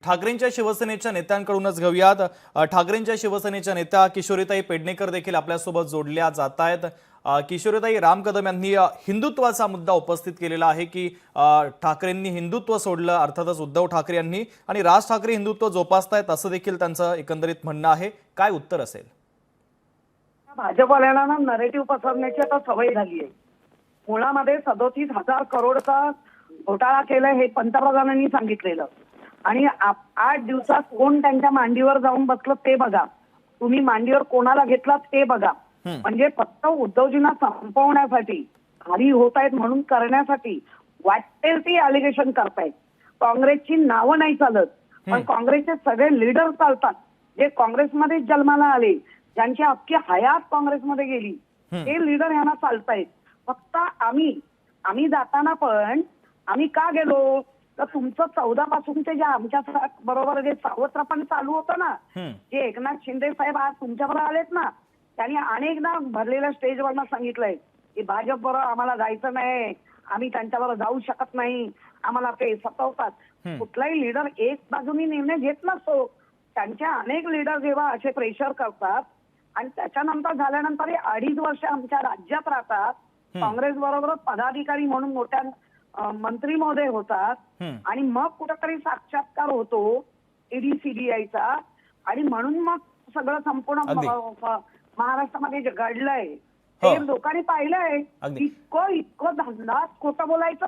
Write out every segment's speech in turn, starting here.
ठाकरेंच्या शिवसेनेच्या नेत्यांकडूनच घेऊयात। ठाकरेंच्या शिवसेनेच्या नेत्या किशोरीताई पेडणेकर देखील आपल्यासोबत जोडल्या जात आहेत। किशोरीताई, राम कदम यांनी हिंदुत्वाचा मुद्दा उपस्थित केलेला आहे की ठाकरेंनी हिंदुत्व सोडलं, अर्थातच उद्धव ठाकरे यांनी, आणि राज ठाकरे हिंदुत्व जोपासतायत असं देखील त्यांचं एकंदरीत म्हणणं आहे। काय उत्तर असेल? भाजपवाल्यांना नरेटिव्ह पसरण्याची आता सवय झाली आहे। मुळामध्ये 37,000 करोडचा घोटाळा केलाय हे पंतप्रधानांनी सांगितलेलं, आणि 8 दिवसात कोण त्यांच्या मांडीवर जाऊन बसलं ते बघा, तुम्ही मांडीवर कोणाला घेतलात ते बघा। म्हणजे फक्त उद्धवजींना संपवण्यासाठी, खाली होत आहेत म्हणून करण्यासाठी वाटेल ती अलिगेशन करतायत। काँग्रेसची नावं नाही चालत, पण काँग्रेसचे सगळे लीडर चालतात, जे काँग्रेसमध्ये जन्माला आले, ज्यांची अख्खी हयात काँग्रेसमध्ये गेली, ते लीडर यांना चालतायत। फक्त आम्ही जाताना पण आम्ही का गेलो तर तुमचं 14 पासूनचे जे आमच्या बरोबर जे सावत्र पण चालू होतं ना, जे एकनाथ शिंदे साहेब आज तुमच्याबरोबर आलेत ना, त्यांनी अनेकदा भरलेल्या स्टेजवरनं सांगितलंय की भाजप बरोबर आम्हाला जायचं नाही, आम्ही त्यांच्याबरोबर जाऊ शकत नाही, आम्हाला ते सतवतात। कुठलाही लीडर एक बाजूनी निर्णय घेत नसतो, त्यांचे अनेक लीडर जेव्हा असे प्रेशर करतात आणि त्याच्यानंतर झाल्यानंतर 2.5 वर्ष आमच्या राज्यात राहतात, काँग्रेस बरोबर पदाधिकारी म्हणून मोठ्या मंत्री महोदय होतात, आणि मग कुठेतरी साक्षात्कार होतो ईडी सीबीआयचा, आणि म्हणून मग सगळं संपूर्ण महाराष्ट्रामध्ये जे घडलंय ते लोकांनी पाहिलंय। इतकं धंदा खोटं बोलायचं।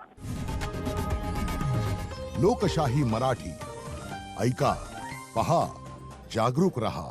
लोकशाही मराठी ऐका, पहा, जागरूक रहा।